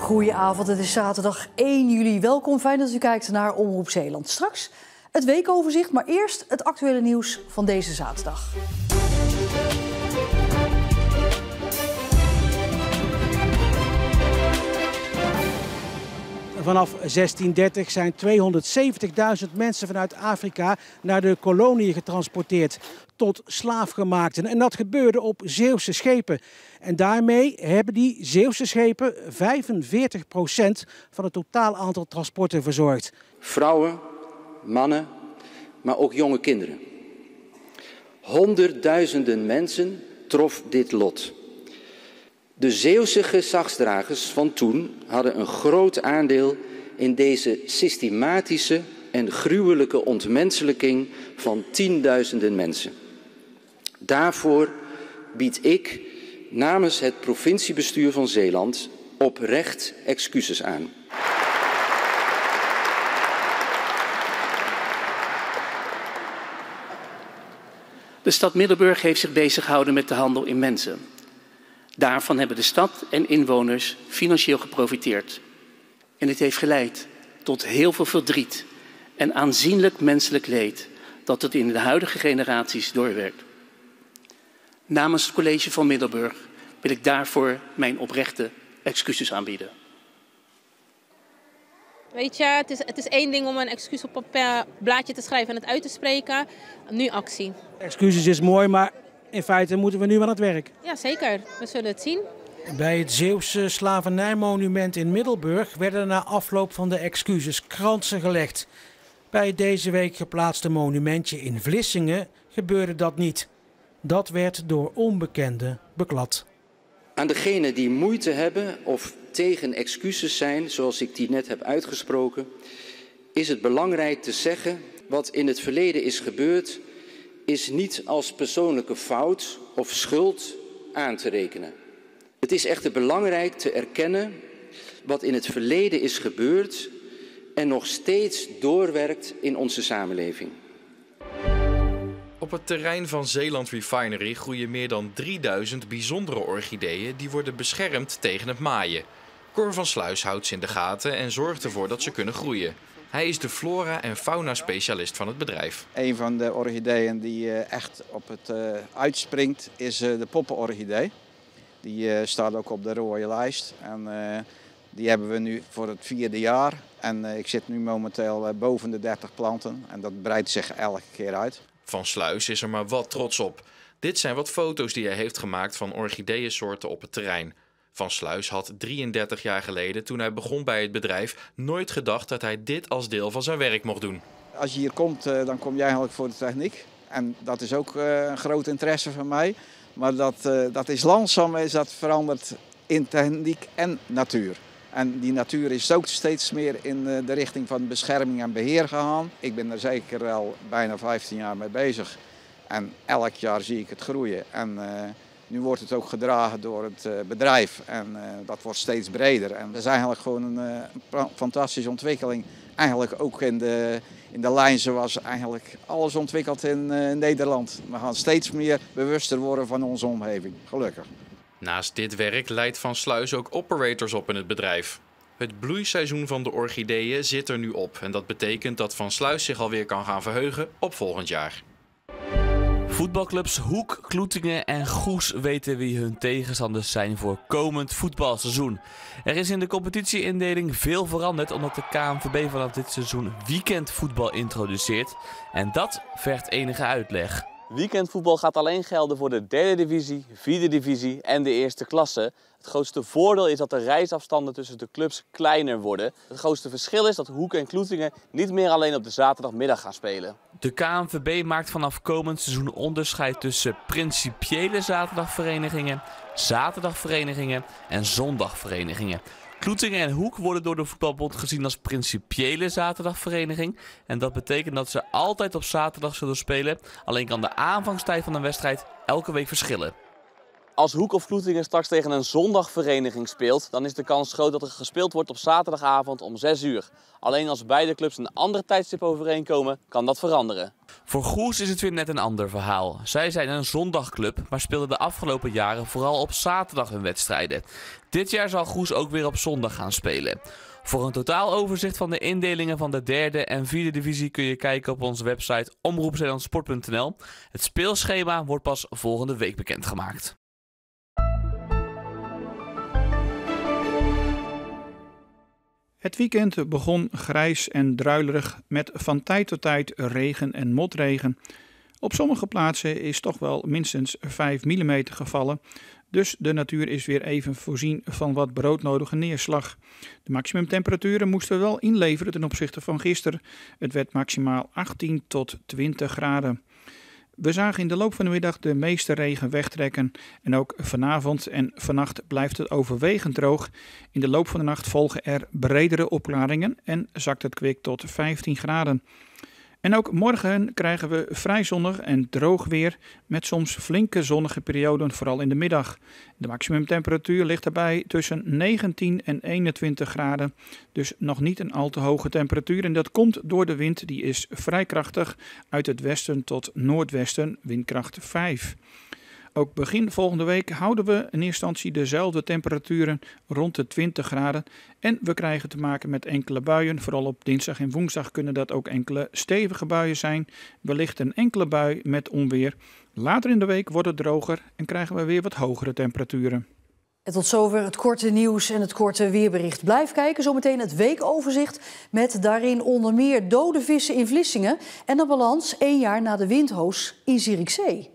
Goedenavond, het is zaterdag 1 juli. Welkom, fijn dat u kijkt naar Omroep Zeeland. Straks het weekoverzicht, maar eerst het actuele nieuws van deze zaterdag. Vanaf 1630 zijn 270.000 mensen vanuit Afrika naar de koloniën getransporteerd, tot slaafgemaakten. En dat gebeurde op Zeeuwse schepen. En daarmee hebben die Zeeuwse schepen 45% van het totaal aantal transporten verzorgd. Vrouwen, mannen, maar ook jonge kinderen. Honderdduizenden mensen trof dit lot. De Zeeuwse gezagsdragers van toen hadden een groot aandeel in deze systematische en gruwelijke ontmenselijking van tienduizenden mensen. Daarvoor bied ik namens het provinciebestuur van Zeeland oprecht excuses aan. De stad Middelburg heeft zich bezig gehouden met de handel in mensen. Daarvan hebben de stad en inwoners financieel geprofiteerd. En dit heeft geleid tot heel veel verdriet en aanzienlijk menselijk leed dat het in de huidige generaties doorwerkt. Namens het college van Middelburg wil ik daarvoor mijn oprechte excuses aanbieden. Weet je, het is één ding om een excuus op een blaadje te schrijven en het uit te spreken. Nu actie. Excuses is mooi, maar in feite moeten we nu aan het werk. Ja, zeker. We zullen het zien. Bij het Zeeuwse slavernijmonument in Middelburg werden na afloop van de excuses kransen gelegd. Bij het deze week geplaatste monumentje in Vlissingen gebeurde dat niet. Dat werd door onbekenden beklad. Aan degenen die moeite hebben of tegen excuses zijn, zoals ik die net heb uitgesproken, is het belangrijk te zeggen: wat in het verleden is gebeurd, is niet als persoonlijke fout of schuld aan te rekenen. Het is echter belangrijk te erkennen wat in het verleden is gebeurd en nog steeds doorwerkt in onze samenleving. Op het terrein van Zeeland Refinery groeien meer dan 3000 bijzondere orchideeën die worden beschermd tegen het maaien. Cor van Sluis houdt ze in de gaten en zorgt ervoor dat ze kunnen groeien. Hij is de flora- en fauna-specialist van het bedrijf. Een van de orchideeën die echt op het uitspringt is de poppenorchidee. Die staat ook op de rode lijst. En die hebben we nu voor het 4e jaar. En ik zit nu momenteel boven de 30 planten en dat breidt zich elke keer uit. Van Sluis is er maar wat trots op. Dit zijn wat foto's die hij heeft gemaakt van orchideeënsoorten op het terrein. Van Sluis had 33 jaar geleden, toen hij begon bij het bedrijf, nooit gedacht dat hij dit als deel van zijn werk mocht doen. Als je hier komt, dan kom je eigenlijk voor de techniek. En dat is ook een groot interesse van mij. Maar dat is langzaam veranderd in techniek en natuur. En die natuur is ook steeds meer in de richting van bescherming en beheer gegaan. Ik ben er zeker al bijna 15 jaar mee bezig. En elk jaar zie ik het groeien. En nu wordt het ook gedragen door het bedrijf. En dat wordt steeds breder. En dat is eigenlijk gewoon een fantastische ontwikkeling. Eigenlijk ook in de lijn zoals eigenlijk alles ontwikkelt in Nederland. We gaan steeds meer bewuster worden van onze omgeving. Gelukkig. Naast dit werk leidt Van Sluis ook operators op in het bedrijf. Het bloeiseizoen van de orchideeën zit er nu op. En dat betekent dat Van Sluis zich alweer kan gaan verheugen op volgend jaar. Voetbalclubs Hoek, Kloetingen en Goes weten wie hun tegenstanders zijn voor komend voetbalseizoen. Er is in de competitieindeling veel veranderd omdat de KNVB vanaf dit seizoen weekendvoetbal introduceert. En dat vergt enige uitleg. Weekendvoetbal gaat alleen gelden voor de 3e divisie, 4e divisie en de eerste klasse. Het grootste voordeel is dat de reisafstanden tussen de clubs kleiner worden. Het grootste verschil is dat Hoek en Kloetingen niet meer alleen op de zaterdagmiddag gaan spelen. De KNVB maakt vanaf komend seizoen onderscheid tussen principiële zaterdagverenigingen, zaterdagverenigingen en zondagverenigingen. Kloetingen en Hoek worden door de Voetbalbond gezien als principiële zaterdagvereniging. En dat betekent dat ze altijd op zaterdag zullen spelen. Alleen kan de aanvangstijd van een wedstrijd elke week verschillen. Als Hoek of Kloetingen straks tegen een zondagvereniging speelt, dan is de kans groot dat er gespeeld wordt op zaterdagavond om 6 uur. Alleen als beide clubs een ander tijdstip overeenkomen, kan dat veranderen. Voor Goes is het weer net een ander verhaal. Zij zijn een zondagclub, maar speelden de afgelopen jaren vooral op zaterdag hun wedstrijden. Dit jaar zal Goes ook weer op zondag gaan spelen. Voor een totaaloverzicht van de indelingen van de 3e en 4e divisie kun je kijken op onze website omroepzeelandsport.nl. Het speelschema wordt pas volgende week bekendgemaakt. Het weekend begon grijs en druilerig met van tijd tot tijd regen en motregen. Op sommige plaatsen is toch wel minstens 5 mm gevallen. Dus de natuur is weer even voorzien van wat broodnodige neerslag. De maximumtemperaturen moesten wel inleveren ten opzichte van gisteren. Het werd maximaal 18 tot 20 graden. We zagen in de loop van de middag de meeste regen wegtrekken. En ook vanavond en vannacht blijft het overwegend droog. In de loop van de nacht volgen er bredere opklaringen en zakt het kwik tot 15 graden. En ook morgen krijgen we vrij zonnig en droog weer met soms flinke zonnige perioden, vooral in de middag. De maximumtemperatuur ligt daarbij tussen 19 en 21 graden, dus nog niet een al te hoge temperatuur. En dat komt door de wind, die is vrij krachtig uit het westen tot noordwesten, windkracht 5. Ook begin volgende week houden we in eerste instantie dezelfde temperaturen rond de 20 graden. En we krijgen te maken met enkele buien. Vooral op dinsdag en woensdag kunnen dat ook enkele stevige buien zijn. Wellicht een enkele bui met onweer. Later in de week wordt het droger en krijgen we weer wat hogere temperaturen. En tot zover het korte nieuws en het korte weerbericht. Blijf kijken, zometeen het weekoverzicht met daarin onder meer dode vissen in Vlissingen en de balans 1 jaar na de windhoos in Zierikzee.